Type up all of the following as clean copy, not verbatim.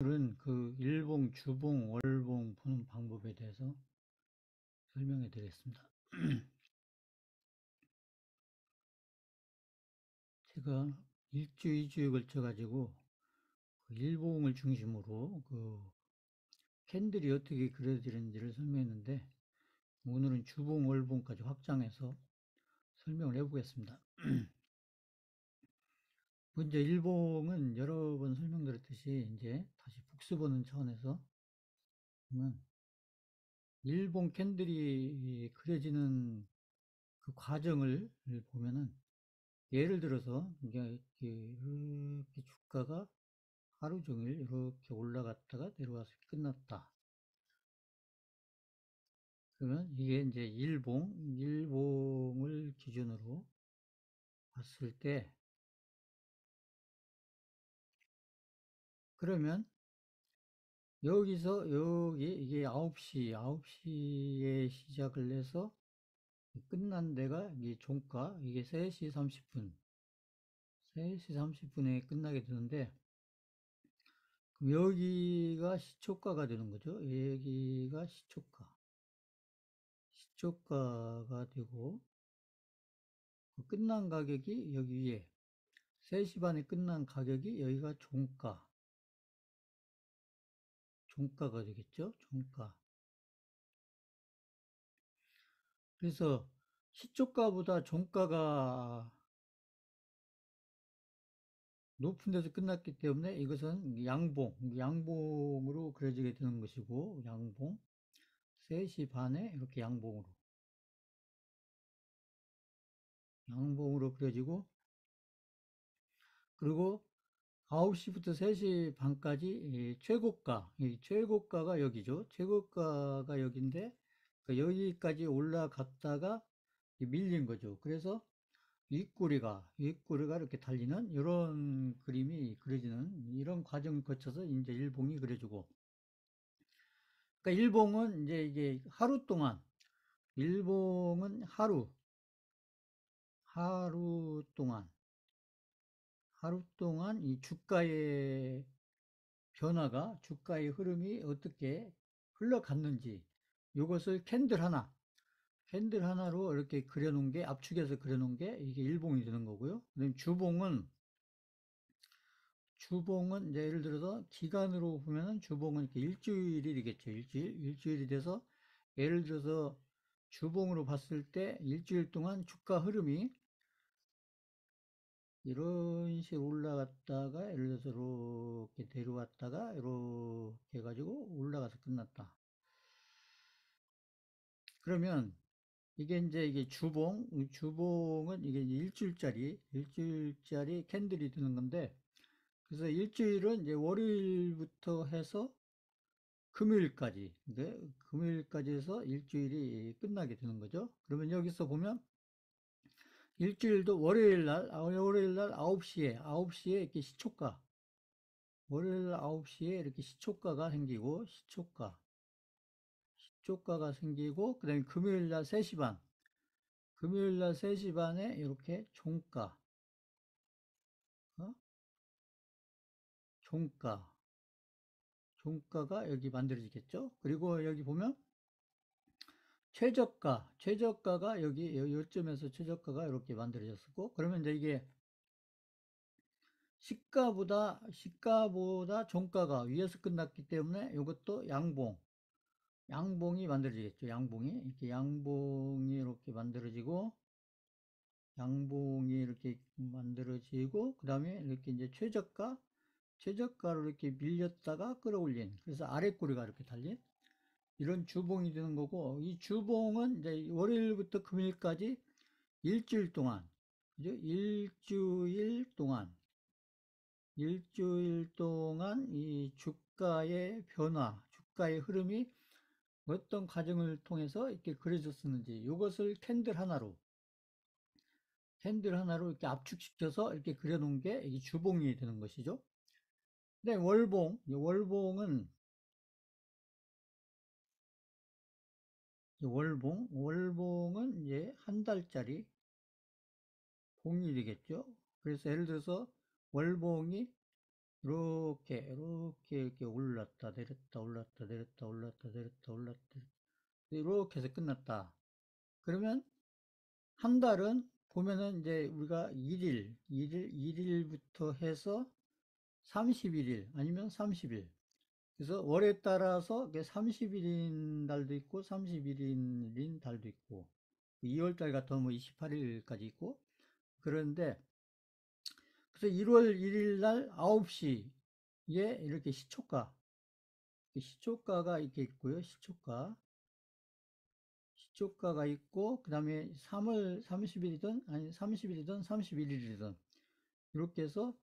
오늘은 그 일봉, 주봉, 월봉 보는 방법에 대해서 설명해 드리겠습니다. 제가 일주, 2주에 걸쳐 가지고 그 일봉을 중심으로 그 캔들이 어떻게 그려지는지를 설명했는데, 오늘은 주봉, 월봉까지 확장해서 설명을 해보겠습니다. 먼저 일봉은 여러 번 설명드렸듯이 이제 다시 복습하는 차원에서 보면, 일봉 캔들이 그려지는 그 과정을 보면은, 예를 들어서 이게 이렇게 주가가 하루 종일 이렇게 올라갔다가 내려와서 끝났다. 그러면 이게 이제 일봉을 기준으로 봤을 때, 그러면 여기서 여기 이게 9시에 시작을 해서 끝난 데가 이게 종가, 이게 3시 30분, 3시 30분에 끝나게 되는데, 그럼 여기가 시초가가 되는 거죠. 여기가 시초가가 되고, 그 끝난 가격이 여기 위에 3시 반에 끝난 가격이 여기가 종가가 되겠죠. 종가. 그래서 시초가보다 종가가 높은 데서 끝났기 때문에 이것은 양봉으로 그려지게 되는 것이고, 양봉 3시 반에 이렇게 양봉으로 그려지고, 그리고 9시부터 3시 반까지 이 최고가가 여기죠. 최고가가 여기인데, 그 여기까지 올라갔다가 밀린 거죠. 그래서 윗꼬리가 이렇게 달리는 이런 그림이 그려지는, 이런 과정을 거쳐서 이제 일봉이 그려지고, 그러니까 일봉은 이제 이게 하루 동안, 일봉은 하루 동안 이 주가의 변화가, 주가의 흐름이 어떻게 흘러갔는지, 이것을 캔들 하나로 이렇게 그려놓은 게, 압축해서 그려놓은 게 이게 일봉이 되는 거고요. 그다음 주봉은 이제 예를 들어서 기간으로 보면은 주봉은 이렇게 일주일이 되겠죠. 일주일이 돼서, 예를 들어서 주봉으로 봤을 때 일주일 동안 주가 흐름이 이런 식으로 올라갔다가, 예를 들어서 이렇게 내려왔다가 이렇게 해가지고 올라가서 끝났다. 그러면 이게 주봉은 이게 일주일짜리 캔들이 드는 건데, 그래서 일주일은 이제 월요일부터 해서 금요일까지, 금요일까지 해서 일주일이 끝나게 되는 거죠. 그러면 여기서 보면 일주일도 월요일 날 9시에 이렇게 월요일 9시에 이렇게 시초가가 생기고, 시초가가 생기고, 그 다음에 금요일 날 3시 반에 이렇게 어? 종가, 종가가 여기 만들어지겠죠. 그리고 여기 보면 최저가가 여기 요점에서 최저가가 이렇게 만들어졌고, 그러면 이제 이게 시가보다 종가가 위에서 끝났기 때문에 이것도 양봉이 만들어지겠죠. 양봉이 이렇게 만들어지고, 그 다음에 이렇게 이제 최저가로 이렇게 밀렸다가 끌어올린, 그래서 아랫꼬리가 이렇게 달린 이런 주봉이 되는 거고, 이 주봉은 이제 월요일부터 금요일까지 일주일 동안, 그죠? 일주일 동안 이 주가의 변화, 주가의 흐름이 어떤 과정을 통해서 이렇게 그려졌었는지, 이것을 캔들 하나로 이렇게 압축시켜서 이렇게 그려놓은 게 이 주봉이 되는 것이죠. 근데 월봉은 이제 한 달짜리 봉이 되겠죠. 그래서 예를 들어서 월봉이 이렇게 올랐다 내렸다 올랐다 내렸다 올랐다 내렸다 올랐다 이렇게 해서 끝났다. 그러면 한 달은 보면은 이제 우리가 1일부터 해서 31일 아니면 30일. 그래서 월에 따라서 30일인 달도 있고 31일인 달도 있고 2월달 같은 뭐 28일까지 있고 그런데 그래서 1월 1일 날 9시에 이렇게 시초가가 이렇게 있고요. 시초가가 있고 그 다음에 3월 30일이든 아니 30일이든 31일이든 이렇게 해서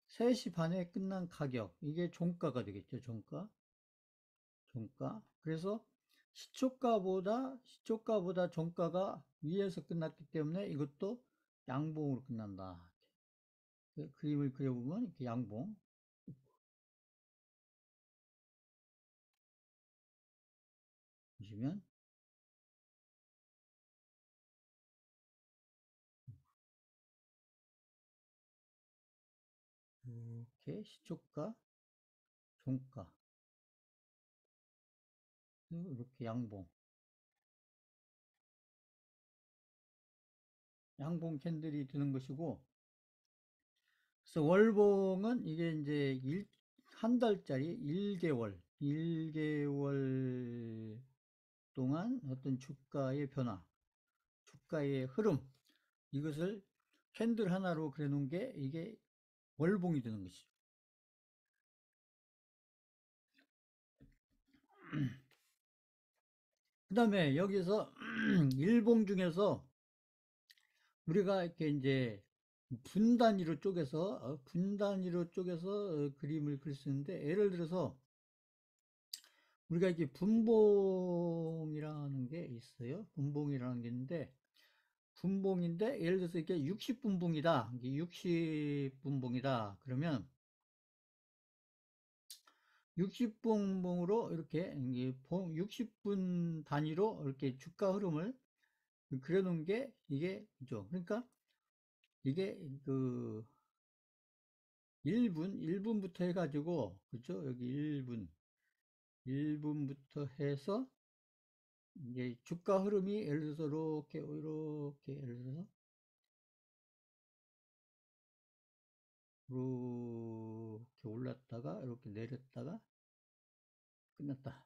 3시 반에 끝난 가격 이게 종가가 되겠죠. 종가. 그래서 시초가보다 종가가 위에서 끝났기 때문에 이것도 양봉으로 끝난다. 그림을 그려보면 이렇게 양봉 보시면 이렇게 시초가, 종가 이렇게 양봉 캔들이 드는 것이고 그래서 월봉은 이게 이제 한 달짜리 1개월 동안 어떤 주가의 변화, 주가의 흐름 이것을 캔들 하나로 그려 놓은 게 이게 월봉이 되는 것이죠. 그 다음에 여기서 일봉 중에서 우리가 이렇게 이제 분 단위로 쪼개서 그림을 그릴 수 있는데 예를 들어서 우리가 이렇게 분봉이라는 게 있어요. 분봉이라는 게 있는데 분봉인데 예를 들어서 이렇게 60분봉이다. 60분봉이다. 그러면 60분봉으로 이렇게 60분 단위로 이렇게 주가 흐름을 그려놓은 게 이게 그죠. 그러니까 이게 그 1분부터 해가지고 그죠. 여기 1분부터 해서 이제 주가 흐름이 예를 들어서 이렇게 예를 들어서 이렇게 올랐다가 이렇게 내렸다가 끝났다.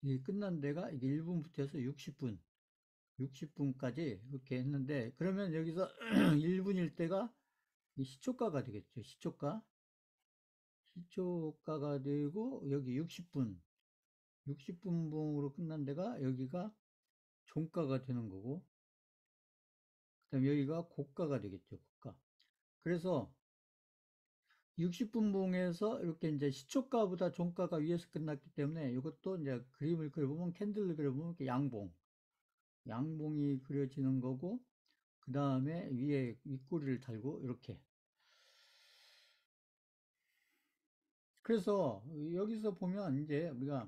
이 끝난 데가 이게 1분부터 해서 60분까지 이렇게 했는데 그러면 여기서 1분일 때가 이 시초가가 되겠죠. 시초가가 되고 여기 60분봉으로 끝난 데가 여기가 종가가 되는 거고 그다음 여기가 고가가 되겠죠. 고가. 그래서 60분봉에서 이렇게 이제 시초가보다 종가가 위에서 끝났기 때문에 이것도 이제 그림을 그려보면 캔들을 그려보면 이렇게 양봉이 그려지는 거고 그 다음에 위에 윗꼬리를 달고 이렇게 그래서 여기서 보면 이제 우리가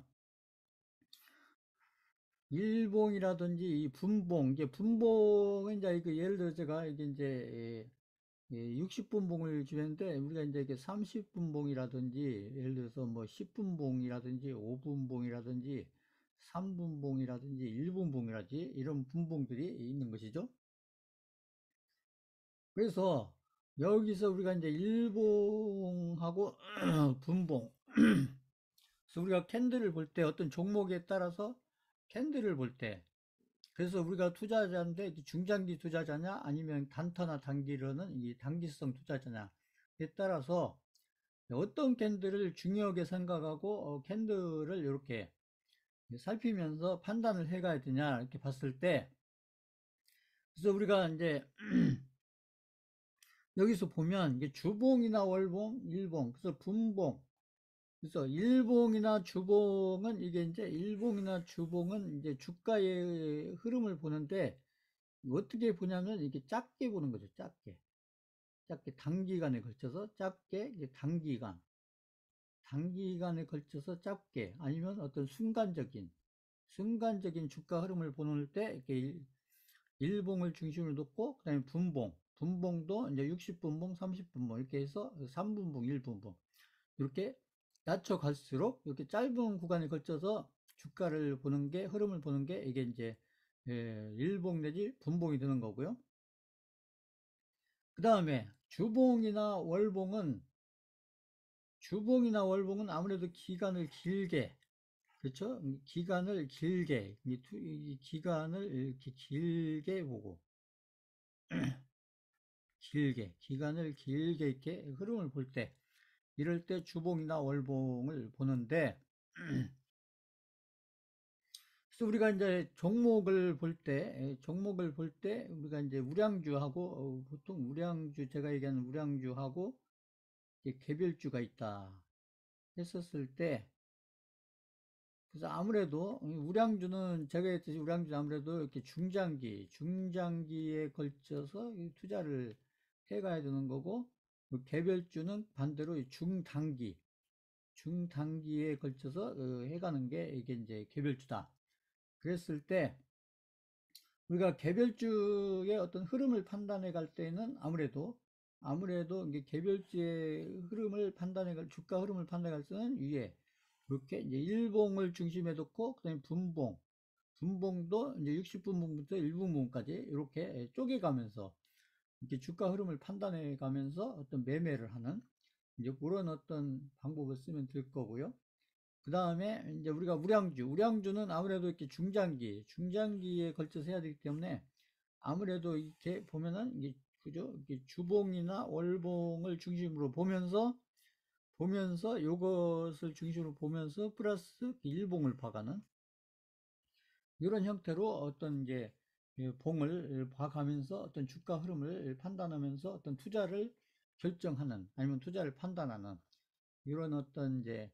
일봉이라든지 이 이제 분봉은 이제 예를 들어 제가 이게 이제 60분봉을 주는데 우리가 이제 이게 30분봉이라든지 예를 들어서 뭐 10분봉이라든지 5분봉이라든지 3분봉이라든지 1분봉이라든지 이런 분봉들이 있는 것이죠. 그래서 여기서 우리가 이제 일봉하고 분봉 그래서 우리가 캔들을 볼 때 어떤 종목에 따라서 캔들을 볼 때 그래서 우리가 투자자인데 중장기 투자자냐 아니면 단타나 단기로는 이 단기성 투자자냐에 따라서 어떤 캔들을 중요하게 생각하고 캔들을 이렇게 살피면서 판단을 해 가야 되냐 이렇게 봤을 때 그래서 우리가 이제 여기서 보면 이게 주봉이나 월봉, 일봉, 그래서 분봉 그래서 일봉이나 주봉은 이게 이제 일봉이나 주봉은 이제 주가의 흐름을 보는데 어떻게 보냐면 이게 작게 보는 거죠. 작게 단기간에 걸쳐서 작게 이제 단기간에 걸쳐서 짧게 아니면 어떤 순간적인 주가 흐름을 보는 때 이렇게 일봉을 중심으로 놓고 그다음에 분봉 분봉도 이제 60분봉, 30분봉 이렇게 해서 3분봉, 1분봉 이렇게 낮춰 갈수록 이렇게 짧은 구간에 걸쳐서 주가를 보는 게, 흐름을 보는 게 이게 이제 일봉 내지 분봉이 되는 거고요. 그 다음에 주봉이나 월봉은 아무래도 기간을 길게, 그렇죠? 기간을 길게, 이 기간을 이렇게 길게 보고, 기간을 길게 이렇게 흐름을 볼 때, 이럴 때 주봉이나 월봉을 보는데, 그래서 우리가 이제 종목을 볼 때, 우리가 이제 우량주하고, 보통 우량주, 제가 얘기하는 우량주하고, 개별주가 있다 했었을 때, 그래서 아무래도 우량주는 제가 했듯이 우량주는 아무래도 이렇게 중장기에 걸쳐서 투자를 해가야 되는 거고, 개별주는 반대로 중단기에 걸쳐서 해가는 게 이게 이제 개별주다. 그랬을 때 우리가 개별주의 어떤 흐름을 판단해 갈 때는 아무래도 이게 개별주의 흐름을 주가 흐름을 판단해 갈 때는 위에 이렇게 이제 일봉을 중심에 놓고 그다음에 분봉도 이제 60분봉부터 1분봉까지 이렇게 쪼개가면서 이렇게 주가 흐름을 판단해 가면서 어떤 매매를 하는 이제 그런 어떤 방법을 쓰면 될 거고요. 그 다음에 이제 우리가 우량주는 아무래도 이렇게 중장기에 걸쳐서 해야 되기 때문에 아무래도 이렇게 보면은 이게 그죠? 이렇게 주봉이나 월봉을 중심으로 보면서 요것을 중심으로 보면서 플러스 일봉을 봐가는 이런 형태로 어떤 이제 봉을 봐가면서 어떤 주가 흐름을 판단하면서 어떤 투자를 결정하는 아니면 투자를 판단하는 이런 어떤 이제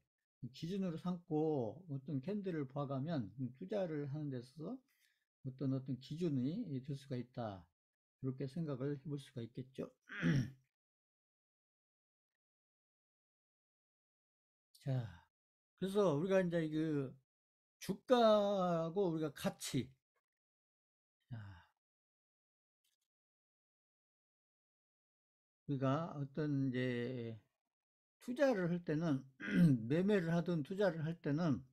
기준으로 삼고 어떤 캔들을 봐가면 투자를 하는 데 있어서 어떤 기준이 될 수가 있다. 이렇게 생각을 해볼 수가 있겠죠. 자, 그래서 우리가 이제 그 주가하고 우리가 가치, 자, 우리가 어떤 이제 투자를 할 때는 매매를 하든 투자를 할 때는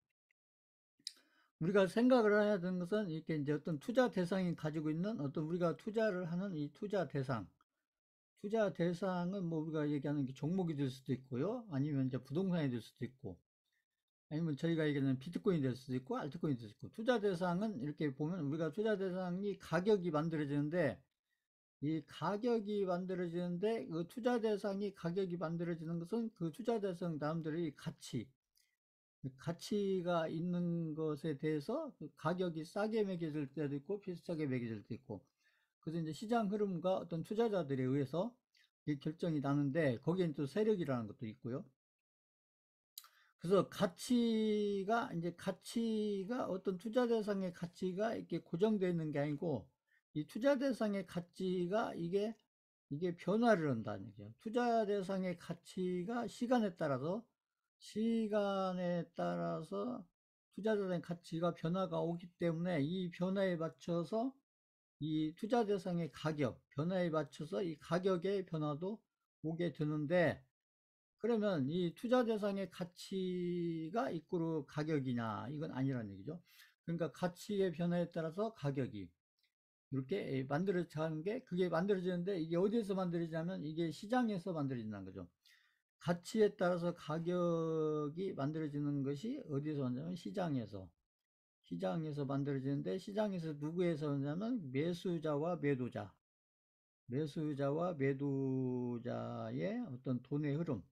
우리가 생각을 해야 되는 것은 이렇게 이제 어떤 투자 대상이 가지고 있는 어떤 우리가 투자를 하는 이 투자 대상은 뭐 우리가 얘기하는 게 종목이 될 수도 있고요. 아니면 이제 부동산이 될 수도 있고, 아니면 저희가 얘기하는 비트코인이 될 수도 있고, 알트코인이 될 수도 있고, 투자 대상은 이렇게 보면 우리가 투자 대상이 가격이 만들어지는데, 이 가격이 만들어지는데, 그 투자 대상이 가격이 만들어지는 것은 그 투자 대상 나름대로의 가치가 있는 것에 대해서 그 가격이 싸게 매겨질 때도 있고, 비싸게 매겨질 때도 있고, 그래서 이제 시장 흐름과 어떤 투자자들에 의해서 이 결정이 나는데 거기엔 또 세력이라는 것도 있고요. 그래서 가치가 어떤 투자 대상의 가치가 이렇게 고정되어 있는 게 아니고 이 투자 대상의 가치가 이게 변화를 한다는 얘기예요. 투자 대상의 가치가 시간에 따라서 투자 대상의 가치가 변화가 오기 때문에 이 변화에 맞춰서 이 투자 대상의 변화에 맞춰서 이 가격의 변화도 오게 되는데, 그러면 이 투자 대상의 가치가 이꼬르 가격이냐? 이건 아니라는 얘기죠. 그러니까 가치의 변화에 따라서 가격이 이렇게 만들어지는 게, 그게 만들어지는데 이게 어디에서 만들어지냐면 이게 시장에서 만들어진다는 거죠. 가치에 따라서 가격이 만들어지는 것이 어디에서 만드냐면 시장에서 만들어지는데, 시장에서 누구에서 오냐면 매수자와 매도자의 어떤 돈의 흐름,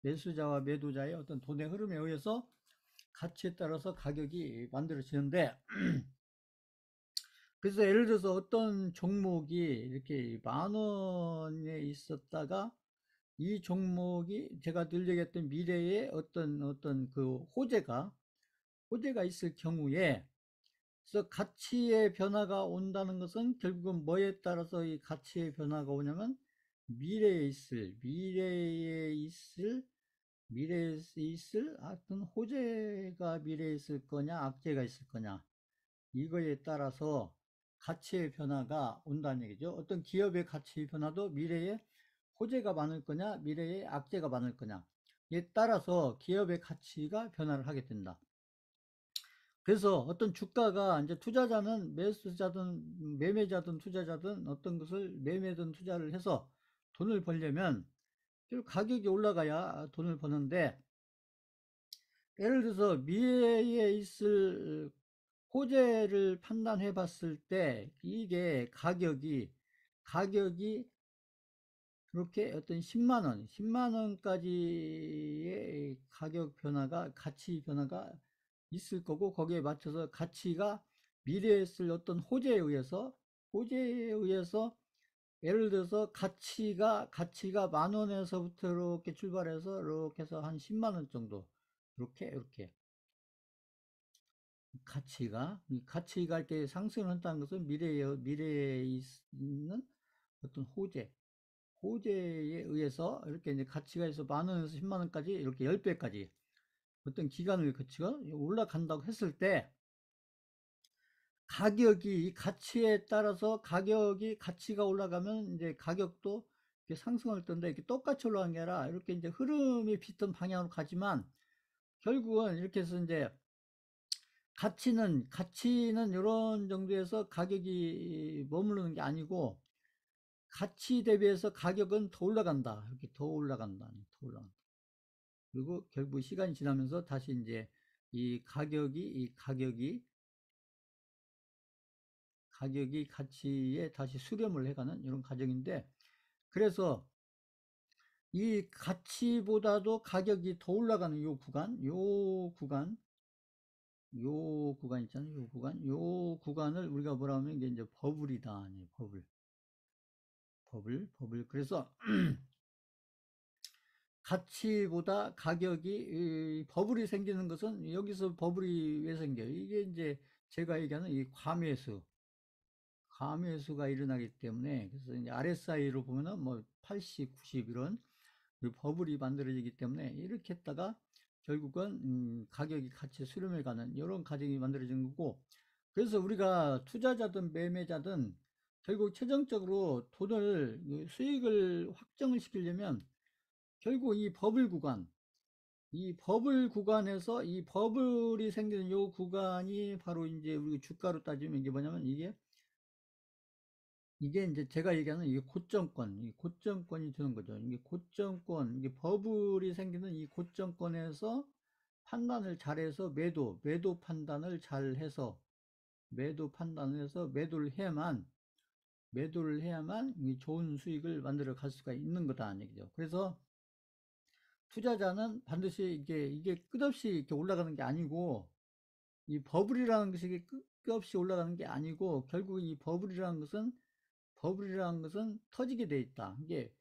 매수자와 매도자의 어떤 돈의 흐름에 의해서 가치에 따라서 가격이 만들어지는데, 그래서 예를 들어서 어떤 종목이 이렇게 10,000원에 있었다가 이 종목이 제가 늘 얘기했던 미래에 어떤 그 호재가 있을 경우에, 그래서 가치의 변화가 온다는 것은 결국은 뭐에 따라서 이 가치의 변화가 오냐면 미래에 있을 어떤 호재가 미래에 있을 거냐, 악재가 있을 거냐, 이거에 따라서 가치의 변화가 온다는 얘기죠. 어떤 기업의 가치 변화도 미래에 호재가 많을 거냐, 미래에 악재가 많을 거냐. 에 따라서 기업의 가치가 변화를 하게 된다. 그래서 어떤 주가가 이제 투자자는 매수자든 매매자든 투자자든 어떤 것을 매매든 투자를 해서 돈을 벌려면 가격이 올라가야 돈을 버는데, 예를 들어서 미래에 있을 호재를 판단해 봤을 때 이게 가격이 그렇게 어떤 10만 원까지의 가격 변화가, 가치 변화가 있을 거고, 거기에 맞춰서 가치가 미래에 쓸 어떤 호재에 의해서 예를 들어서 가치가 만 원에서부터 이렇게 출발해서 이렇게 해서 한 10만 원 정도, 이렇게 이 가치가 이렇게 상승을 한다는 것은 미래에 있는 어떤 호재에 의해서 이렇게 이제 가치가 있어 만 원에서 10만 원까지 이렇게 10배까지 어떤 기간을 거치고 올라간다고 했을 때, 가격이 가치에 따라서 가치가 올라가면 이제 가격도 이렇게 상승할 텐데, 이렇게 똑같이 올라가는 게 아니라 이렇게 이제 흐름이 비슷한 방향으로 가지만, 결국은 이렇게 해서 이제 가치는 이런 정도에서 가격이 머무르는 게 아니고, 가치 대비해서 가격은 더 올라간다. 이렇게 더 올라간다. 그리고 결국 시간이 지나면서 다시 이제 이 가격이 가치에 다시 수렴을 해가는 이런 과정인데, 그래서 이 가치보다도 가격이 더 올라가는 요 구간 있잖아요. 요 구간을 우리가 뭐라 하면 이게 이제 버블이다. 버블. 그래서 가치보다 가격이, 버블이 생기는 것은, 여기서 버블이 왜 생겨요? 이게 이제 제가 얘기하는 이 과매수가 일어나기 때문에, 그래서 이제 RSI로 보면은 뭐 80, 90 이런 버블이 만들어지기 때문에, 이렇게 했다가 결국은 가격이 같이 수렴해 가는 이런 과정이 만들어진 거고, 그래서 우리가 투자자든 매매자든 결국 최종적으로 수익을 확정을 시키려면 결국 이 버블 구간에서, 이 버블이 생기는 요 구간이 바로 이제 우리 주가로 따지면 이게 뭐냐면, 이게 이제 제가 얘기하는 이게 고점권이 되는 거죠. 이게 버블이 생기는 이 고점권에서 판단을 잘해서 매도 판단을 잘해서 판단을 해서 매도를 해야만 이 좋은 수익을 만들어 갈 수가 있는 거다 얘기죠. 그래서 투자자는 반드시 이게 끝없이 이렇게 올라가는 게 아니고, 이 버블이라는 것이 끝없이 올라가는 게 아니고, 결국 이 버블이라는 것은 터지게 돼 있다. 이게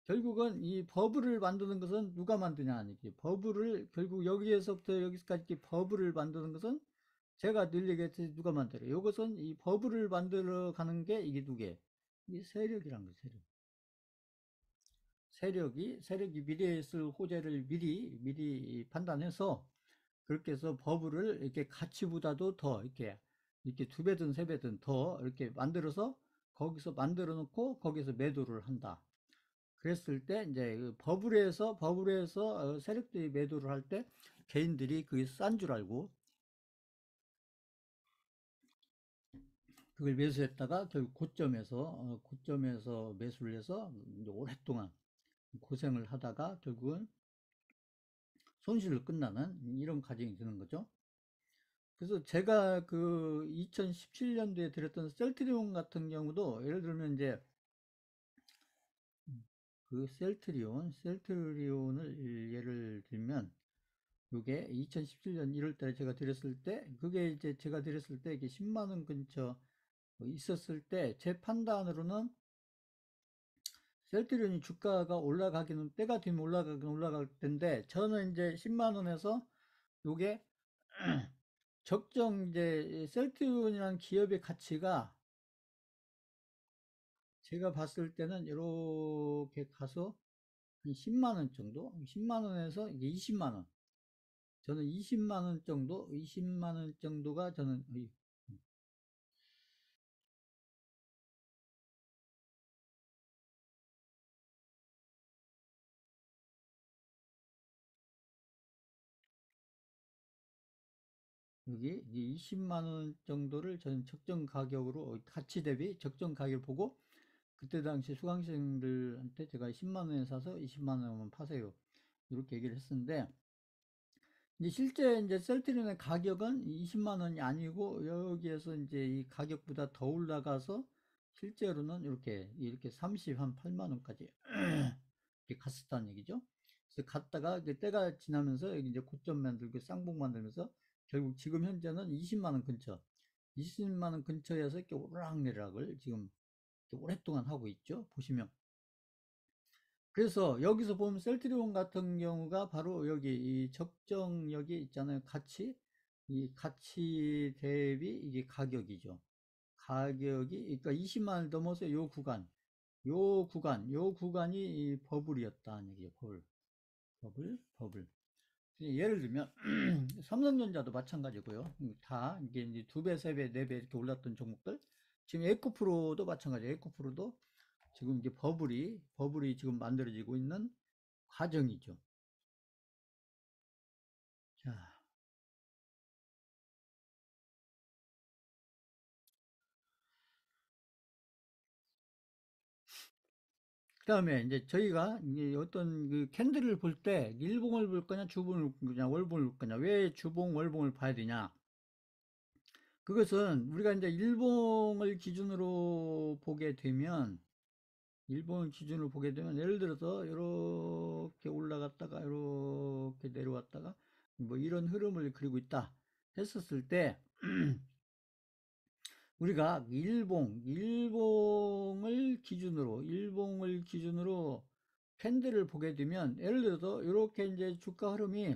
결국은 이 버블을 만드는 것은 누가 만드냐, 이게 버블을 결국 여기에서부터 여기까지 이렇게 버블을 만드는 것은, 제가 늘 얘기했듯이 누가 만들어요? 이것은 이 버블을 만들어 가는 게 이게 누구예요? 이 세력이란 거예요. 세력이 미래에 쓸 호재를 미리 판단해서, 그렇게 해서 버블을 이렇게 가치보다도 더 이렇게 두 배든 세 배든 더 이렇게 만들어서 거기서 만들어 놓고 거기서 매도를 한다. 그랬을 때 이제 그 버블에서 세력들이 매도를 할 때, 개인들이 그게 싼 줄 알고 그걸 매수했다가 결국 고점에서 매수를 해서 이제 오랫동안 고생을 하다가 결국은 손실로 끝나는 이런 과정이 되는 거죠. 그래서 제가 그 2017년도에 드렸던 셀트리온 같은 경우도, 예를 들면 이제 그 셀트리온을 예를 들면, 요게 2017년 1월 달에 제가 드렸을 때, 그게 이제 제가 드렸을 때 이게 10만 원 근처 있었을 때, 제 판단으로는 셀트리온이 주가가 올라가기는, 때가 되면 올라갈 텐데, 저는 이제 10만 원에서 요게 적정 이제 셀트리온이라는 기업의 가치가, 제가 봤을 때는 이렇게 가서 한 10만 원 정도, 10만 원에서 이게 20만 원. 저는 20만 원 정도가 저는 여기 20만 원 정도를 저는 적정 가격으로 가치 대비 적정 가격을 보고 그때 당시 수강생들한테 제가 10만 원에 사서 20만 원만 파세요. 이렇게 얘기를 했었는데 이제 실제 이제 셀트리온의 가격은 20만 원이 아니고 여기에서 이제 이 가격보다 더 올라가서 실제로는 이렇게 38만 원까지 이렇게 갔었다는 얘기죠. 그래서 갔다가 때가 지나면서 여기 이제 고점 만들고 쌍봉 만들면서 결국 지금 현재는 20만 원 근처, 20만 원 근처에서 이렇게 오르락내리락을 지금 오랫동안 하고 있죠. 보시면. 그래서 여기서 보면 셀트리온 같은 경우가 바로 여기 이 적정력이 있잖아요. 이 가치 대비 이게 가격이죠. 가격이, 그러니까 20만 원 넘어서 요 구간이 이 버블이었다는 얘기죠. 버블. 예를 들면, 삼성전자도 마찬가지고요. 다 이게 이제 2배, 3배, 4배 이렇게 올랐던 종목들. 지금 에코프로도 마찬가지예요. 에코프로도 지금 이제 버블이 지금 만들어지고 있는 과정이죠. 자, 그 다음에 이제 저희가 이제 어떤 그 캔들을 볼 때 일봉을 볼 거냐, 주봉을 볼 거냐, 월봉을 볼 거냐, 왜 주봉, 월봉을 봐야 되냐. 그것은 우리가 이제 일봉을 기준으로 보게 되면 예를 들어서 이렇게 올라갔다가 이렇게 내려왔다가 뭐 이런 흐름을 그리고 있다 했었을 때 우리가 일봉을 기준으로 캔들을 보게 되면 예를 들어서 이렇게 이제 주가 흐름이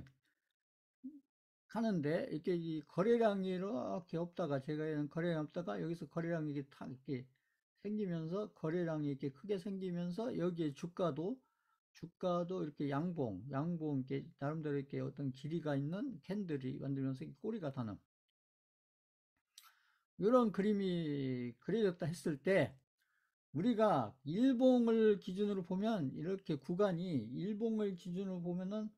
가는데 이렇게 이 거래량이 이렇게 없다가 제가 거래량이 없다가 여기서 거래량이 이렇게 탁 이렇게 생기면서 거래량이 이렇게 크게 생기면서 여기에 주가도 이렇게 양봉 이렇게 나름대로 이렇게 어떤 길이가 있는 캔들이 만들면서 꼬리가 다는 이런 그림이 그려졌다 했을 때 우리가 일봉을 기준으로 보면 이렇게 일봉을 기준으로 보면은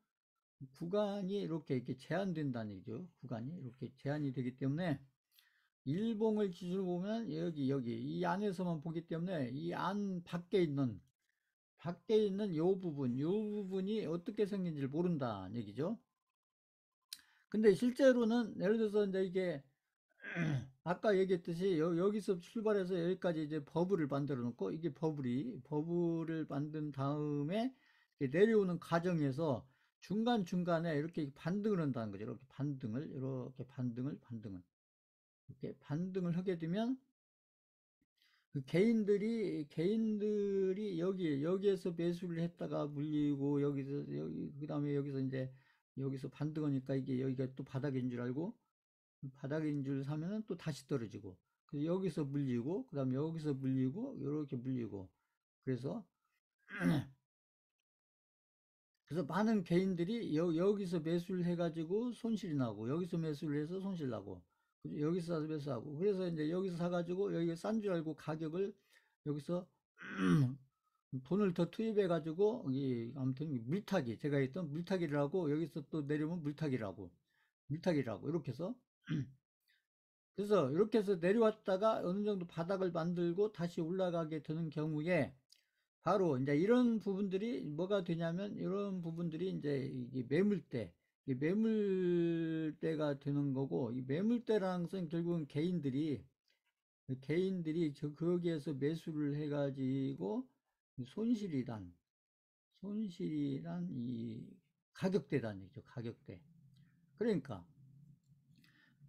구간이 이렇게 제한된다는 얘기죠. 구간이 이렇게 제한이 되기 때문에 일봉을 기준으로 보면 여기 이 안에서만 보기 때문에 이 안 밖에 있는 요 부분이 어떻게 생긴지를 모른다는 얘기죠. 근데 실제로는 예를 들어서 이제 이게 아까 얘기했듯이 여기서 출발해서 여기까지 이제 버블을 만들어 놓고 이게 버블을 만든 다음에 내려오는 과정에서 중간중간에 이렇게 반등을 한다는 거죠. 이렇게 반등을 하게 되면 그 개인들이 여기에서 매수를 했다가 물리고 그다음에 여기서 이제 여기서 반등하니까 이게 여기가 또 바닥인 줄 알고 바닥인 줄 사면은 또 다시 떨어지고 여기서 물리고 그다음에 여기서 물리고 이렇게 물리고 그래서 많은 개인들이 여기서 매수를 해가지고 손실이 나고 여기서 매수를 해서 손실 나고 여기서 사서 매수하고 그래서 이제 여기서 사가지고 여기가 싼 줄 알고 가격을 여기서 돈을 더 투입해가지고 아무튼 물타기 제가 했던 물타기를 하고 여기서 또 내려오면 물타기라고 이렇게 해서 그래서 이렇게 해서 내려왔다가 어느 정도 바닥을 만들고 다시 올라가게 되는 경우에 바로 이제 이런 부분들이 뭐가 되냐면 이런 부분들이 이제 이게 매물대가 되는 거고 이 매물대라는 것은 결국은 개인들이 거기에서 매수를 해가지고 손실이란 이 가격대라는 얘기죠. 가격대. 그러니까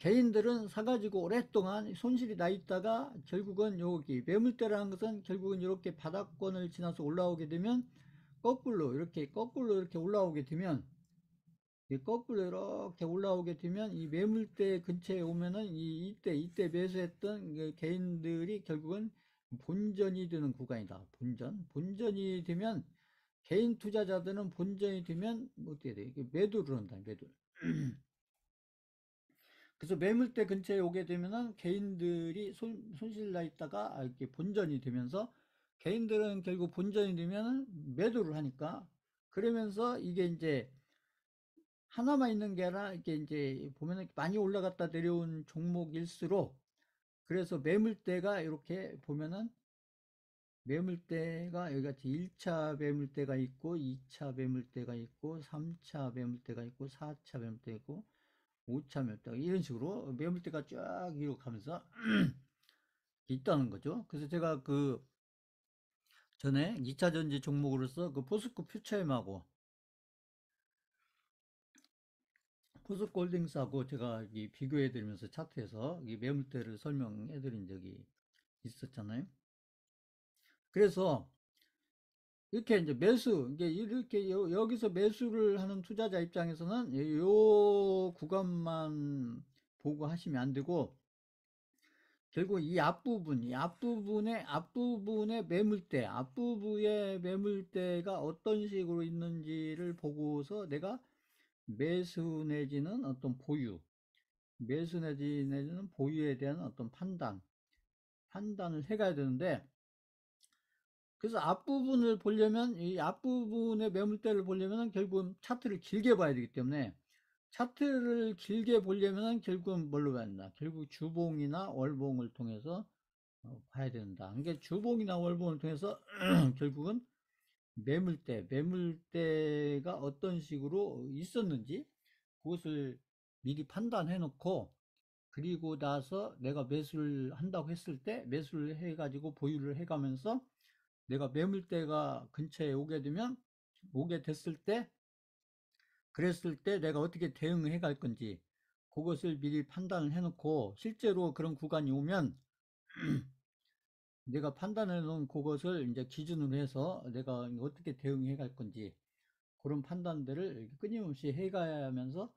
개인들은 사가지고 오랫동안 손실이 나 있다가 결국은 여기 매물대라는 것은 결국은 이렇게 바닥권을 지나서 올라오게 되면 거꾸로 이렇게 올라오게 되면 이 매물대 근처에 오면은 이때 매수했던 개인들이 결국은 본전이 되는 구간이다. 본전이 되면 개인 투자자들은 본전이 되면 어떻게 돼? 이게 매도를 한다. 매도. 그래서 매물대 근처에 오게 되면은 개인들이 손실 나 있다가 이렇게 본전이 되면서 개인들은 결국 본전이 되면은 매도를 하니까 그러면서 이게 이제 하나만 있는 게 아니라 이게 이제 보면은 많이 올라갔다 내려온 종목일수록 그래서 매물대가 이렇게 보면은 매물대가 여기 같이 1차 매물대가 있고 2차 매물대가 있고 3차 매물대가 있고 4차 매물대가 있고 5차 매물대가 이런 식으로 매물대가 쫙 이렇게 가면서 있다는 거죠. 그래서 제가 그 전에 2차 전지 종목으로서 그 포스코 퓨처엠하고 포스코 홀딩스하고 제가 비교해 드리면서 차트에서 이 매물대를 설명해 드린 적이 있었잖아요. 그래서 이렇게 이제 매수, 이게 이렇게 여기서 매수를 하는 투자자 입장에서는 요 구간만 보고 하시면 안 되고, 결국 이 앞부분, 앞부분의 매물대, 앞부분의 매물대가 어떤 식으로 있는지를 보고서 내가 매수 내지는 어떤 보유, 매수 내지는 보유에 대한 어떤 판단을 해가야 되는데, 그래서 앞부분을 보려면 이 앞부분의 매물대를 보려면 결국은 차트를 길게 봐야 되기 때문에 차트를 길게 보려면 결국은 뭘로 봐야 된다. 결국 주봉이나 월봉을 통해서 봐야 된다. 그러니까 주봉이나 월봉을 통해서 결국은 매물대가 어떤 식으로 있었는지 그것을 미리 판단해 놓고 그리고 나서 내가 매수를 한다고 했을 때 매수를 해 가지고 보유를 해 가면서 내가 매물대가 근처에 오게 됐을 때, 그랬을 때 내가 어떻게 대응해 갈 건지, 그것을 미리 판단을 해놓고, 실제로 그런 구간이 오면, 내가 판단해 놓은 그것을 이제 기준으로 해서 내가 어떻게 대응해 갈 건지, 그런 판단들을 끊임없이 해 가면서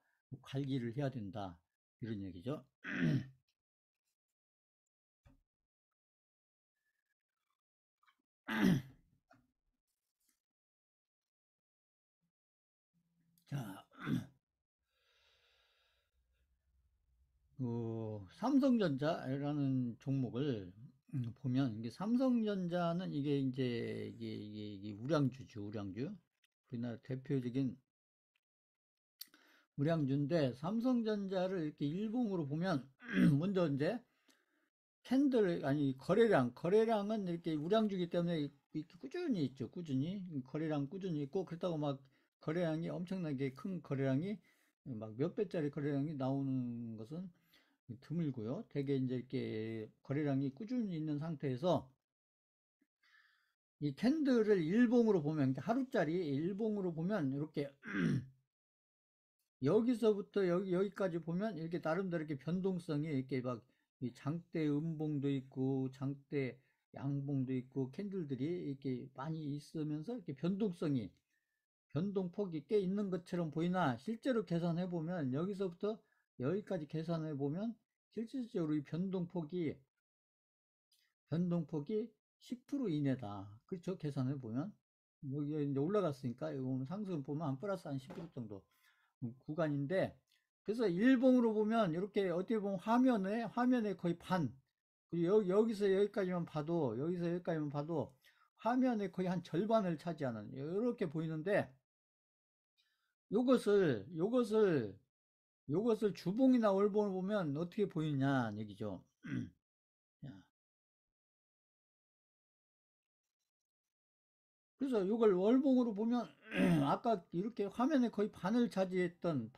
관리를 해야 된다. 이런 얘기죠. 자, 삼성전자라는 종목을 보면 이게 삼성전자는 이게 이제 이게 우량주죠, 우량주. 우리나라 대표적인 우량주인데 삼성전자를 이렇게 일봉으로 보면 먼저 이제 캔들 아니 거래량은 이렇게 우량주기 때문에 이렇게 꾸준히 있죠, 꾸준히 거래량 꾸준히 있고 그렇다고 막 거래량이 엄청나게 큰 거래량이 막 몇 배짜리 거래량이 나오는 것은 드물고요. 대개 이제 이렇게 거래량이 꾸준히 있는 상태에서 이 캔들을 일봉으로 보면 하루짜리 일봉으로 보면 이렇게 여기서부터 여기까지 보면 이렇게 나름대로 이렇게 변동성이 이렇게 막 이 장대 음봉도 있고 장대 양봉도 있고 캔들들이 이렇게 많이 있으면서 이렇게 변동폭이 꽤 있는 것처럼 보이나 실제로 계산해 보면 여기서부터 여기까지 계산해 보면 실질적으로 이 변동폭이 10% 이내다. 그렇죠? 계산해 보면 여기 이제 올라갔으니까 이거 보면 상승 보면 한 플러스 한 10% 정도 구간인데 그래서 일봉으로 보면 이렇게 어떻게 보면 화면에 거의 반 그리고 여기서 여기까지만 봐도 화면의 거의 한 절반을 차지하는 이렇게 보이는데 요것을 요것을 요것을 주봉이나 월봉을 보면 어떻게 보이냐 얘기죠. 그래서 이걸 월봉으로 보면 아까 이렇게 화면에 거의 반을 차지했던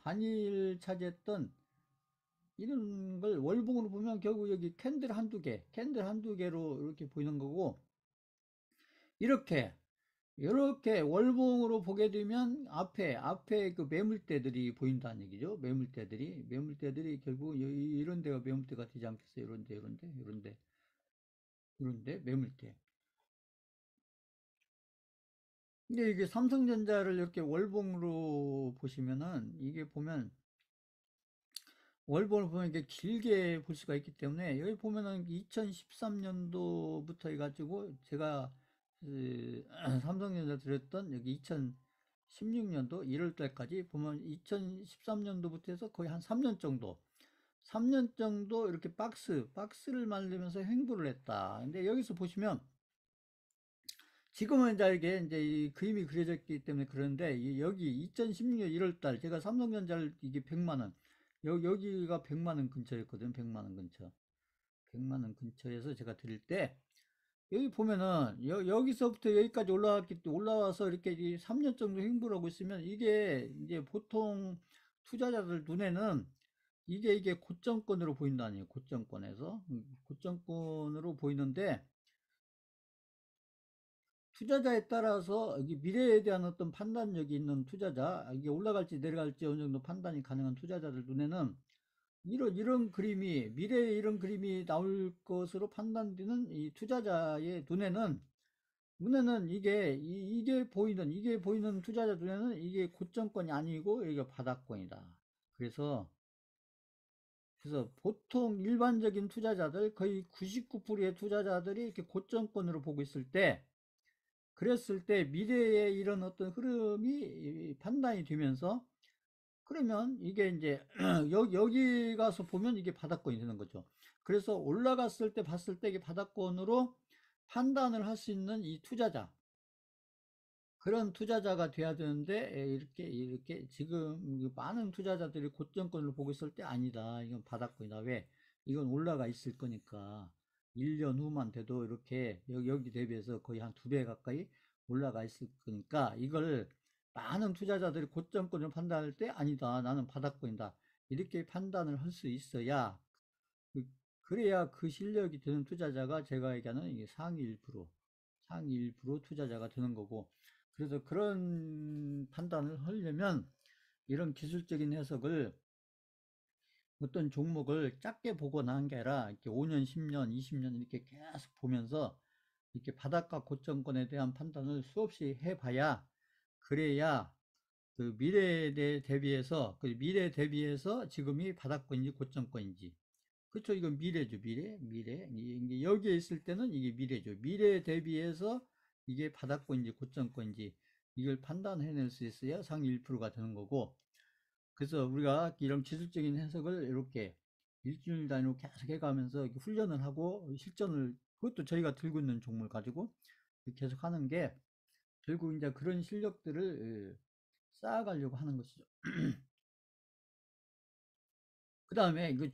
이런 걸 월봉으로 보면 결국 여기 캔들 한두 개로 이렇게 보이는 거고 이렇게 이렇게 월봉으로 보게 되면 앞에 그 매물대들이 보인다는 얘기죠. 매물대들이 결국 이런 데가 매물대가 되지 않겠어요? 이런데 매물대. 근데 이게 삼성전자를 이렇게 월봉으로 보시면은 이게 보면 월봉을 보면 이게 길게 볼 수가 있기 때문에 여기 보면은 2013년도부터 해가지고 제가 그 삼성전자 들었던 여기 2016년도 1월 달까지 보면 2013년도부터 해서 거의 한 3년 정도 이렇게 박스를 만들면서 횡보를 했다. 근데 여기서 보시면 지금은 이제 이 그림이 그려졌기 때문에 그런데 여기 2016년 1월 달 제가 삼성전자를 이게 100만 원 여기가 100만 원 근처였거든. 100만 원 근처. 100만 원 근처에서 제가 드릴 때 여기 보면은 여기서부터 여기까지 올라와서 이렇게 3년 정도 횡보하고 있으면 이게 이제 보통 투자자들 눈에는 이게 고점권으로 보인다 아니에요. 고점권에서 고점권으로 보이는데 투자자에 따라서 이게 미래에 대한 어떤 판단력이 있는 투자자, 이게 올라갈지 내려갈지 어느 정도 판단이 가능한 투자자들 눈에는 이런 그림이 미래에 이런 그림이 나올 것으로 판단되는 이 투자자의 눈에는 이게 보이는 투자자 눈에는 이게 고점권이 아니고 이게 바닥권이다. 그래서 보통 일반적인 투자자들 거의 99%의 투자자들이 이렇게 고점권으로 보고 있을 때 그랬을 때 미래에 이런 어떤 흐름이 판단이 되면서 그러면 이게 이제 여기 가서 보면 이게 바닥권이 되는 거죠. 그래서 올라갔을 때 봤을 때 이게 바닥권으로 판단을 할 수 있는 이 투자자 그런 투자자가 돼야 되는데 이렇게 지금 많은 투자자들이 고점권을 보고 있을 때 아니다. 이건 바닥권이다. 왜? 이건 올라가 있을 거니까 1년 후만 돼도 이렇게 여기 대비해서 거의 한 2배 가까이 올라가 있을 거니까 이걸 많은 투자자들이 고점권을 판단할 때 아니다. 나는 바닥권이다. 이렇게 판단을 할 수 있어야 그래야 그 실력이 되는 투자자가 제가 얘기하는 이게 상위 1% 투자자가 되는 거고 그래서 그런 판단을 하려면 이런 기술적인 해석을 어떤 종목을 작게 보거나 한 게 아니라 이렇게 5년, 10년, 20년 이렇게 계속 보면서 이렇게 바닥과 고점권에 대한 판단을 수없이 해봐야 그래야 그 미래 대비해서 지금이 바닥권인지 고점권인지 그렇죠. 이건 미래죠. 미래. 이게 여기에 있을 때는 이게 미래죠. 미래에 대비해서 이게 바닥권인지 고점권인지 이걸 판단해낼 수 있어야 상위 1%가 되는 거고. 그래서 우리가 이런 기술적인 해석을 이렇게 일주일 단위로 계속 해가면서 이렇게 훈련을 하고 실전을 그것도 저희가 들고 있는 종목을 가지고 계속 하는 게 결국 이제 그런 실력들을 쌓아가려고 하는 것이죠. 그 다음에 이거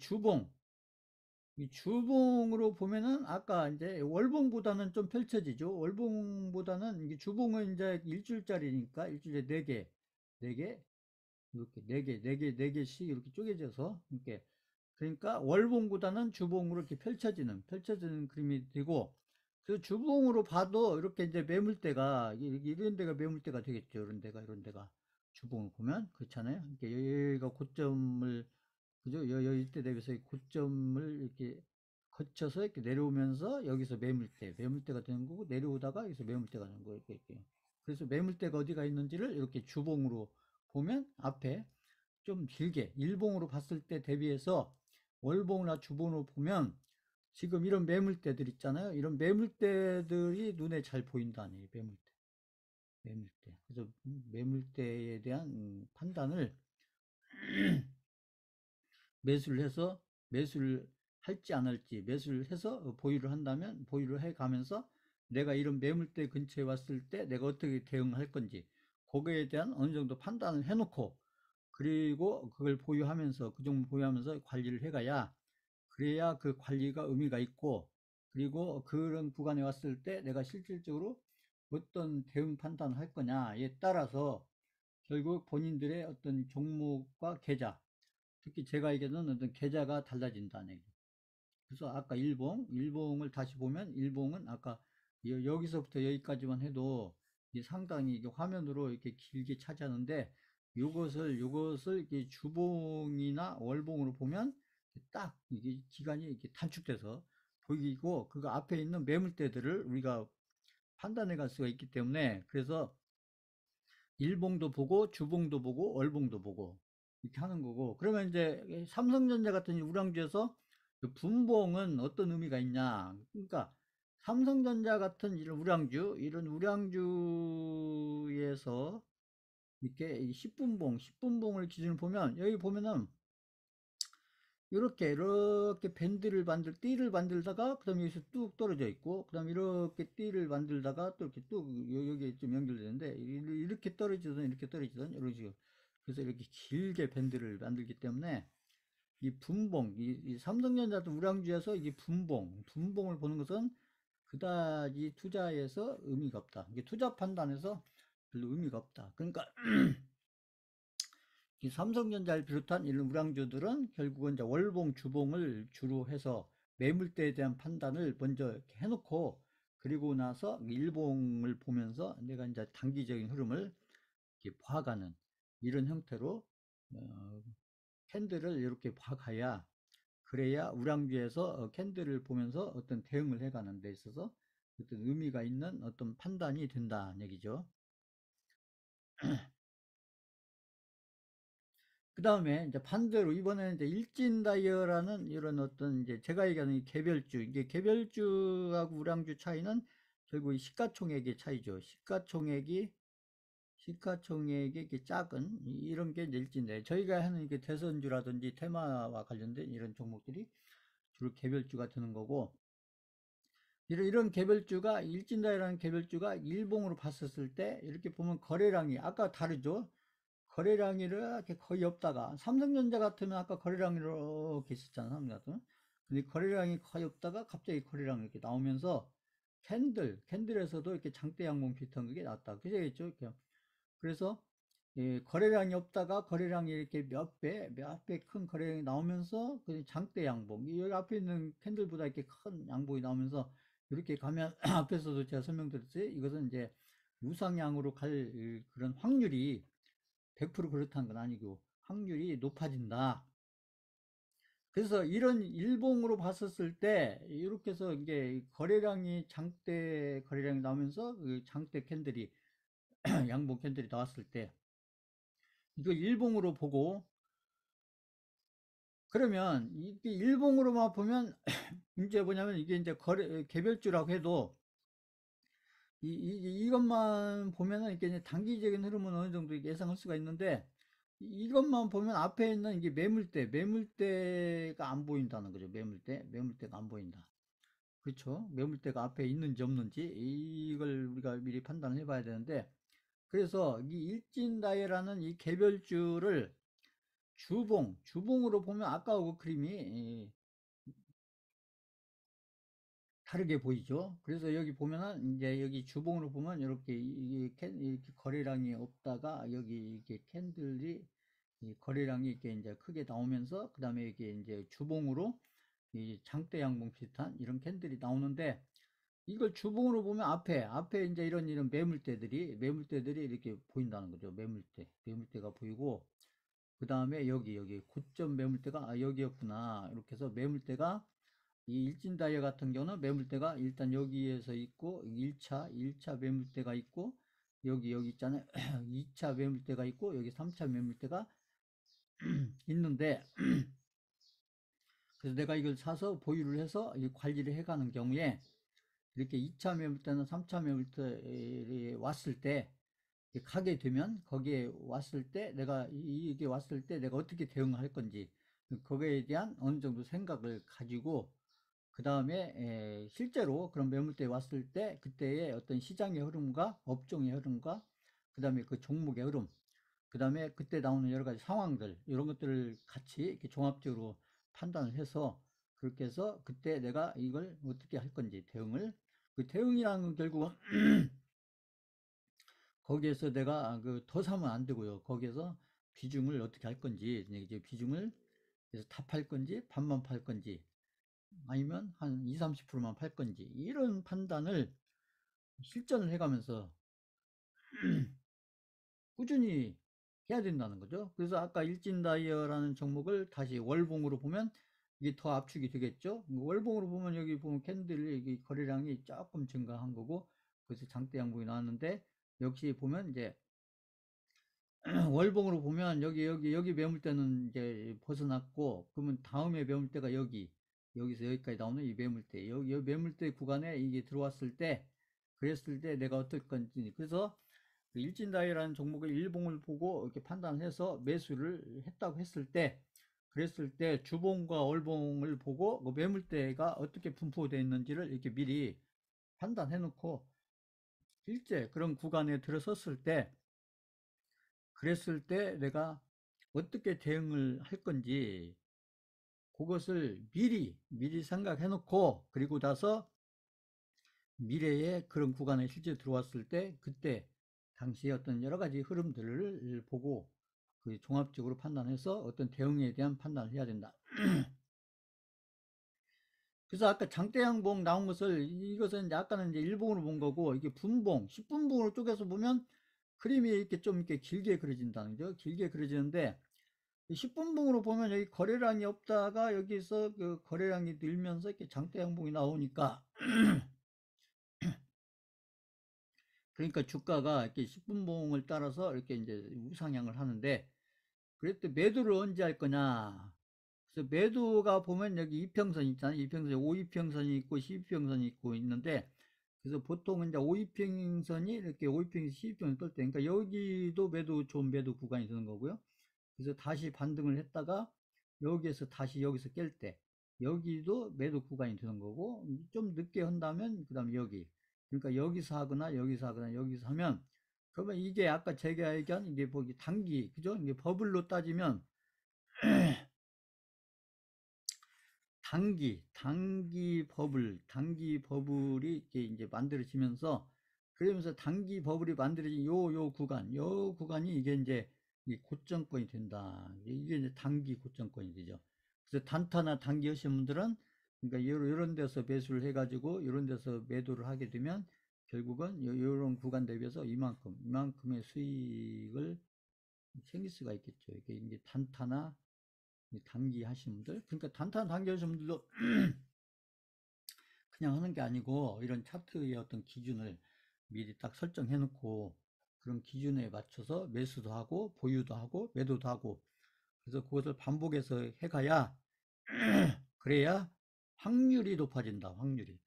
이 주봉으로 보면은 아까 이제 월봉보다는 좀 펼쳐지죠. 월봉보다는 이게 주봉은 이제 일주일짜리니까 일주일에 네 개, 이렇게 네 개씩 이렇게 쪼개져서 이렇게 그러니까 월봉보다는 주봉으로 이렇게 펼쳐지는 그림이 되고 그 주봉으로 봐도 이렇게 이제 매물대가 이런 데가 매물대가 되겠죠. 이런 데가 주봉을 보면 그렇잖아요. 이렇게 여기가 고점을 그죠? 이때 대비해서 고점을 이렇게 거쳐서 이렇게 내려오면서 여기서 매물대가 되는 거고 내려오다가 여기서 매물대가 되는 거예요. 이렇게. 그래서 매물대가 어디가 있는지를 이렇게 주봉으로 보면 앞에 좀 길게 일봉으로 봤을 때 대비해서 월봉이나 주봉으로 보면 지금 이런 매물대들 있잖아요. 이런 매물대들이 눈에 잘 보인다네. 매물대. 그래서 매물대에 대한 판단을 매수를 해서 매수를 할지 안 할지 매수를 해서 보유를 한다면 보유를 해 가면서 내가 이런 매물대 근처에 왔을 때 내가 어떻게 대응할 건지 거기에 대한 어느 정도 판단을 해놓고 그리고 그걸 보유하면서 그 종목 보유하면서 관리를 해가야 그래야 그 관리가 의미가 있고 그리고 그런 구간에 왔을 때 내가 실질적으로 어떤 대응 판단을 할 거냐에 따라서 결국 본인들의 어떤 종목과 계좌 특히 제가 얘기하는 어떤 계좌가 달라진다는 얘기. 그래서 아까 일봉을 다시 보면 일봉은 아까 여기서부터 여기까지만 해도 상당히 이게 화면으로 이렇게 길게 차지하는데 요것을 이렇게 주봉이나 월봉으로 보면 딱 이게 기간이 이렇게 단축돼서 보이고 그거 앞에 있는 매물대들을 우리가 판단해 갈 수가 있기 때문에 그래서 일봉도 보고 주봉도 보고 월봉도 보고 이렇게 하는 거고 그러면 이제 삼성전자 같은 우량주에서 분봉은 어떤 의미가 있냐 그러니까 삼성전자 같은 이런 우량주에서 이렇게 10분봉을 기준으로 보면 여기 보면은 이렇게 밴드를 띠를 만들다가 그 다음에 여기서 뚝 떨어져 있고 그 다음에 이렇게 띠를 만들다가 또 이렇게 뚝 여기에 좀 연결되는데 이렇게 떨어지든 이런 식으로 그래서 이렇게 길게 밴드를 만들기 때문에 이 분봉 이 삼성전자도 우량주에서 이게 분봉을 보는 것은 그다지 투자에서 의미가 없다. 이게 투자 판단에서 별로 의미가 없다. 그러니까 이 삼성전자를 비롯한 이런 우량주들은 결국은 이제 월봉, 주봉을 주로 해서 매물대에 대한 판단을 먼저 이렇게 해놓고 그리고 나서 일봉을 보면서 내가 이제 단기적인 흐름을 이렇게 봐가는 이런 형태로 어, 캔들을 이렇게 봐가야 그래야 우량주에서 캔들을 보면서 어떤 대응을 해가는 데 있어서 어떤 의미가 있는 어떤 판단이 된다는 얘기죠. 그 다음에 이제 반대로 이번에는 이제 일진다이어라는 이런 어떤 이제 제가 얘기하는 이 개별주, 이게 개별주하고 우량주 차이는 결국 이 시가총액의 차이죠. 시가총액이 이렇게 작은 이런 게 이제 일진다이어. 저희가 하는 이게 대선주라든지 테마와 관련된 이런 종목들이 주로 개별주가 되는 거고, 이런 개별주가 일진다이어라는 개별주가 일봉으로 봤었을 때 이렇게 보면 거래량이 아까 다르죠. 거래량이 이렇게 거의 없다가 삼성전자 같으면 아까 거래량이 이렇게 있었잖아. 삼성 같으면. 근데 거래량이 거의 없다가 갑자기 거래량이 이렇게 나오면서 캔들에서도 이렇게 장대 양봉 비슷한 게 나왔다. 그죠? 이렇게. 그래서 예, 거래량이 없다가 거래량이 이렇게 몇 배 큰 거래량이 나오면서 그 장대 양봉. 여기 앞에 있는 캔들보다 이렇게 큰 양봉이 나오면서 이렇게 가면 앞에서도 제가 설명드렸지. 이것은 이제 우상향으로 갈 그런 확률이 100% 그렇다는 건 아니고 확률이 높아진다. 그래서 이런 일봉으로 봤었을 때 이렇게 해서 이게 거래량이 장대 거래량이 나오면서 그 장대 캔들이 양봉 캔들이 나왔을 때 이거 일봉으로 보고 그러면 이게 일봉으로만 보면 이제 뭐냐면 이게 이제 개별주라고 해도 이것만 보면은 이게 이제 단기적인 흐름은 어느 정도 예상할 수가 있는데 이것만 보면 앞에 있는 이게 매물대가 안 보인다는 거죠. 매물대가 안 보인다. 그렇죠. 매물대가 앞에 있는지 없는지 이걸 우리가 미리 판단을 해봐야 되는데 그래서 이 일진다이라는 이 개별주를 주봉으로 보면 아까하고 그림이 다르게 보이죠. 그래서 여기 보면은 이제 여기 주봉으로 보면 이렇게 이렇게 거래량이 없다가 여기 이게 캔들이 이 거래량이 이렇게 이제 크게 나오면서 그 다음에 이게 이제 주봉으로 이 장대 양봉 비슷한 이런 캔들이 나오는데 이걸 주봉으로 보면 앞에 이제 이런 매물대들이 이렇게 보인다는 거죠. 매물대가 보이고 그 다음에 여기 고점 매물대가 여기였구나 이렇게 해서 매물대가 이 일진 다이아 같은 경우는 매물대가 일단 여기에서 있고 1차 매물대가 있고 여기 있잖아요. 2차 매물대가 있고 여기 3차 매물대가 있는데 그래서 내가 이걸 사서 보유를 해서 관리를 해가는 경우에 이렇게 2차 매물대나 3차 매물대에 왔을 때 가게 되면 거기에 왔을 때 내가 이게 왔을 때 내가 어떻게 대응할 건지 거기에 대한 어느 정도 생각을 가지고 그 다음에 실제로 그런 매물대에 왔을 때 그때의 어떤 시장의 흐름과 업종의 흐름과 그 다음에 그 종목의 흐름 그 다음에 그때 나오는 여러 가지 상황들 이런 것들을 같이 이렇게 종합적으로 판단을 해서 그렇게 해서 그때 내가 이걸 어떻게 할 건지 그 대응이라는 건 결국은 거기에서 내가 그 더 사면 안 되고요. 거기에서 비중을 어떻게 할 건지 이제 비중을 그래서 다 팔 건지 반만 팔 건지 아니면 한 20, 30%만 팔 건지 이런 판단을 실전을 해가면서 꾸준히 해야 된다는 거죠. 그래서 아까 일진다이어라는 종목을 다시 월봉으로 보면 이게 더 압축이 되겠죠. 월봉으로 보면 여기 보면 캔들 여기 거래량이 조금 증가한 거고 그래서 장대 양봉이 나왔는데 역시 보면 이제 월봉으로 보면 여기 매물대는 이제 벗어났고 그러면 다음에 매물대가 여기서 여기까지 나오는 이 매물대 여기 매물대 구간에 이게 들어왔을 때 그랬을 때 내가 어떨 건지 그래서 그 일진다이라는 종목의 일봉을 보고 이렇게 판단해서 매수를 했다고 했을 때 그랬을 때 주봉과 월봉을 보고 그 매물대가 어떻게 분포되어 있는지를 이렇게 미리 판단해 놓고 실제 그런 구간에 들어섰을 때 그랬을 때 내가 어떻게 대응을 할 건지 그것을 미리 생각해 놓고 그리고 나서 미래에 그런 구간에 실제 들어왔을 때 그때 당시의 어떤 여러 가지 흐름들을 보고 그 종합적으로 판단해서 어떤 대응에 대한 판단을 해야 된다. 그래서 아까 장대양봉 나온 것을 이것은 이제 아까는 이제 일봉으로 본 거고 이게 분봉, 10분봉으로 쪼개서 보면 그림이 이렇게 좀 이렇게 길게 그려진다는 거죠. 길게 그려지는데 10분봉으로 보면 여기 거래량이 없다가 여기서 그 거래량이 늘면서 이렇게 장대양봉이 나오니까 그러니까 주가가 이렇게 10분봉을 따라서 이렇게 이제 우상향을 하는데 그랬더니 매도를 언제 할 거냐. 그래서 매도가 보면 여기 이평선 있잖아요. 이평선이 5이평선이 있고 12평선이 있고 있는데 그래서 보통 이제 5이평선이 이렇게 5이평에서 12평을 뜰 때 그러니까 여기도 매도 좋은 매도 구간이 되는 거고요. 그래서 다시 반등을 했다가 여기에서 다시 여기서 깰 때 여기도 매도 구간이 되는 거고 좀 늦게 한다면 그 다음에 여기 그러니까 여기서 하거나 여기서 하거나 여기서 하면 그러면 이게 아까 제가 얘기한 이게 보기 단기 그죠? 이게 버블로 따지면 단기 버블이 이렇게 이제 만들어지면서 그러면서 단기 버블이 만들어진 요 구간이 이게 이제 이 고점권이 된다. 이게 이제 단기 고점권이 되죠. 그래서 단타나 단기 하시는 분들은 그러니까 요런 데서 매수를 해가지고 요런 데서 매도를 하게 되면 결국은 요런 구간 대비해서 이만큼의 수익을 생길 수가 있겠죠. 이게 이제 단타나 단기 하시는 분들 그러니까 단타나 단기 하시는 분들도 그냥 하는 게 아니고 이런 차트의 어떤 기준을 미리 딱 설정해 놓고 그런 기준에 맞춰서 매수도 하고 보유도 하고 매도도 하고 그래서 그것을 반복해서 해가야 그래야 확률이 높아진다. 확률이.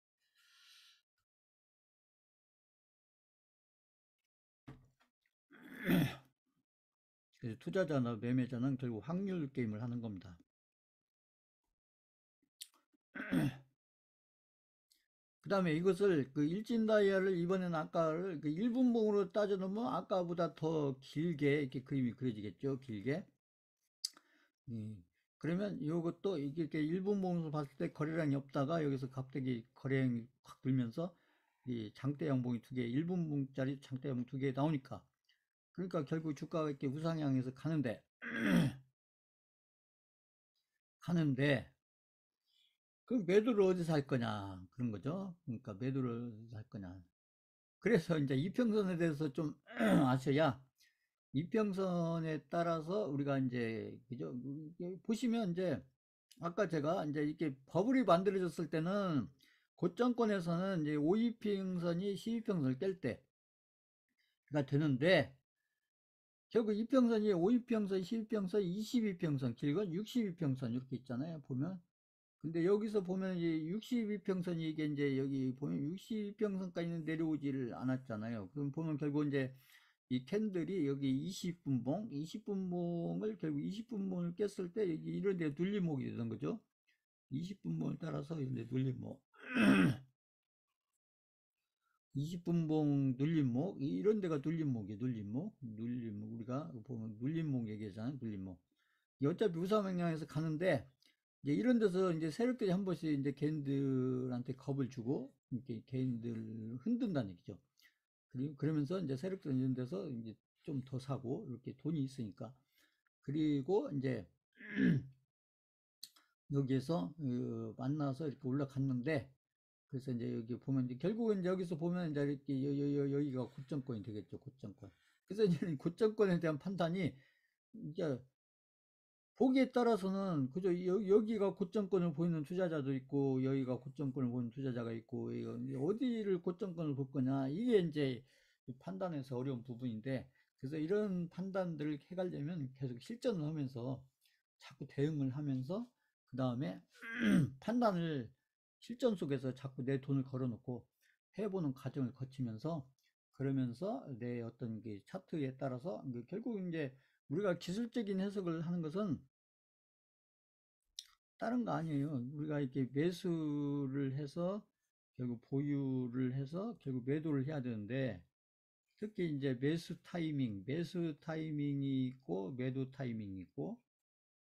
그래서 투자자나 매매자는 결국 확률 게임을 하는 겁니다. 그 다음에 이것을 그 일진 다이아를 이번에는 아까를 그 1분봉으로 따져 놓으면 아까보다 더 길게 이렇게 그림이 그려지겠죠. 길게. 그러면 이것도 이렇게 일본 봉으로 봤을 때 거래량이 없다가 여기서 갑자기 거래량이 확 들면서 이 장대 양봉이 두 개, 일본 봉짜리 장대 양봉 두 개 나오니까 그러니까 결국 주가가 이렇게 우상향해서 가는데 그 매도를 어디서 할 거냐 그런 거죠. 그러니까 매도를 어디서 할 거냐. 그래서 이제 이평선에 대해서 좀 아셔야 이평선에 따라서 우리가 이제 그죠 보시면 이제 아까 제가 이제 이렇게 버블이 만들어졌을 때는 고점권에서는 이제 5이평선이 12평선을 깰 때가 되는데 결국 이평선이 5이평선, 12평선, 22평선, 길건 62평선 이렇게 있잖아요. 보면. 근데 여기서 보면 이제 62평선이 이게 이제 여기 보면 62평선까지는 내려오지를 않았잖아요. 그럼 보면 결국 이제 이 캔들이 여기 20분봉을 결국 20분봉을 깼을 때 여기 이런 데 눌림목이 되는 거죠. 20분봉을 따라서 이런 데 눌림목. 20분봉 눌림목 이런 데가 눌림목이에요. 눌림목 우리가 보면 눌림목 얘기하잖아요. 눌림목. 어차피 우상향해서 가는데 이제 이런 데서 이제 세력들이 한 번씩 이제 개인들한테 겁을 주고 이렇게 개인들 흔든다는 얘기죠. 그리고 그러면서 이제 세력들 이런 데서 이제 좀 더 사고 이렇게 돈이 있으니까 그리고 이제 여기에서 만나서 이렇게 올라갔는데 그래서 이제 여기 보면 이제 결국은 이제 여기서 보면 이제 이렇게 여기가 고점권이 되겠죠. 고점권. 그래서 이제 고점권에 대한 판단이 이제 보기에 따라서는 그죠 여기가 고점권을 보이는 투자자도 있고 여기가 고점권을 보이는 투자자가 있고 어디를 고점권을 볼 거냐 이게 이제 판단에서 어려운 부분인데 그래서 이런 판단들을 해가려면 계속 실전을 하면서 자꾸 대응을 하면서 그 다음에 판단을 실전 속에서 자꾸 내 돈을 걸어놓고 해보는 과정을 거치면서 그러면서 내 어떤 게 차트에 따라서 결국 이제 우리가 기술적인 해석을 하는 것은 다른 거 아니에요. 우리가 이렇게 매수를 해서 결국 보유를 해서 결국 매도를 해야 되는데, 특히 이제 매수 타이밍이 있고 매도 타이밍이 있고,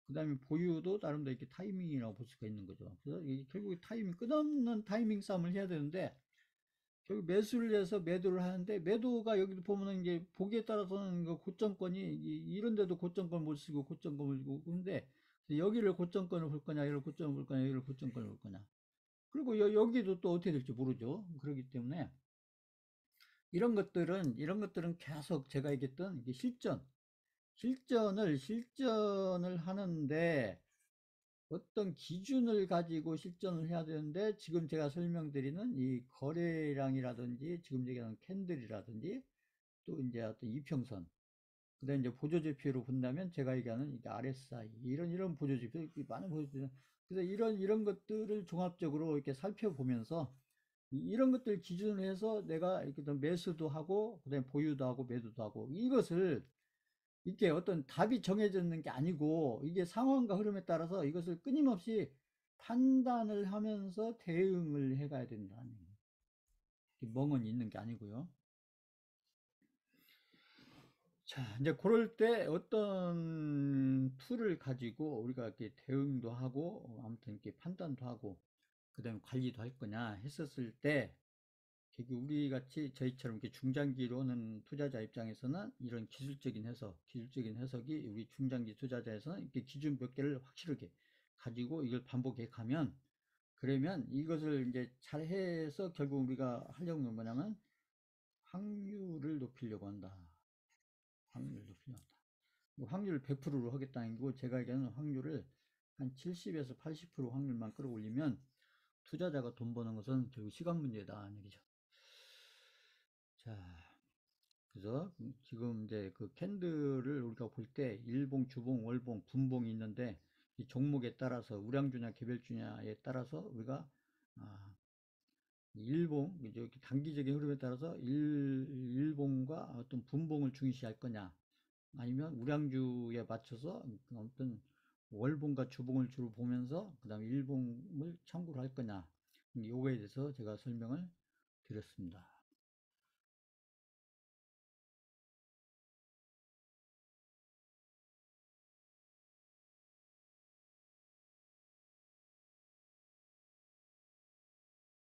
그 다음에 보유도 나름대로 이렇게 타이밍이라고 볼 수가 있는 거죠. 그래서 이게 결국 타이밍, 끝없는 타이밍 싸움을 해야 되는데, 결국 매수를 해서 매도를 하는데, 매도가 여기도 보면은 이게 보기에 따라서는 그 고점권이 이런 데도 고점권 못 쓰고 고점권을 쓰고 근데 여기를 고점권을 볼 거냐, 여기를 고점을 볼 거냐, 여기를 고점권을 볼 거냐. 그리고 여기도 또 어떻게 될지 모르죠. 그렇기 때문에 이런 것들은 계속 제가 얘기했던 이게 실전을 하는데 어떤 기준을 가지고 실전을 해야 되는데, 지금 제가 설명드리는 이 거래량이라든지 지금 얘기하는 캔들이라든지 또 이제 어떤 이평선, 그다음에 이제 보조지표로 본다면 제가 얘기하는 이게 RSI, 이런 보조지표, 많은 보조지표. 그래서 이런 것들을 종합적으로 이렇게 살펴보면서 이런 것들 기준으로 해서 내가 이렇게 매수도 하고 그다음에 보유도 하고 매도도 하고, 이것을 이게 어떤 답이 정해져 있는 게 아니고 이게 상황과 흐름에 따라서 이것을 끊임없이 판단을 하면서 대응을 해가야 된다는, 멍은 있는 게 아니고요. 자, 이제 그럴 때 어떤 툴을 가지고 우리가 이렇게 대응도 하고 아무튼 이렇게 판단도 하고 그다음에 관리도 할 거냐 했었을 때, 우리 같이 저희처럼 이렇게 중장기로는 투자자 입장에서는 이런 기술적인 해석이 우리 중장기 투자자에서는 이렇게 기준 몇 개를 확실하게 가지고 이걸 반복해 가면, 그러면 이것을 이제 잘 해서 결국 우리가 하려는 건 뭐냐면 확률을 높이려고 한다. 확률을 높이려고 한다. 뭐 확률을 100%로 하겠다는 거고, 제가 얘기하는 확률을 한 70에서 80% 확률만 끌어올리면 투자자가 돈 버는 것은 결국 시간 문제다, 얘기죠. 자, 그래서 지금 이제 그 캔들을 우리가 볼 때 일봉, 주봉, 월봉, 분봉이 있는데, 이 종목에 따라서 우량주냐 개별주냐에 따라서 우리가 아, 일봉, 이제 단기적인 흐름에 따라서 일봉과 어떤 분봉을 중시할 거냐, 아니면 우량주에 맞춰서 어떤 월봉과 주봉을 주로 보면서 그 다음에 일봉을 참고를 할 거냐, 요거에 대해서 제가 설명을 드렸습니다.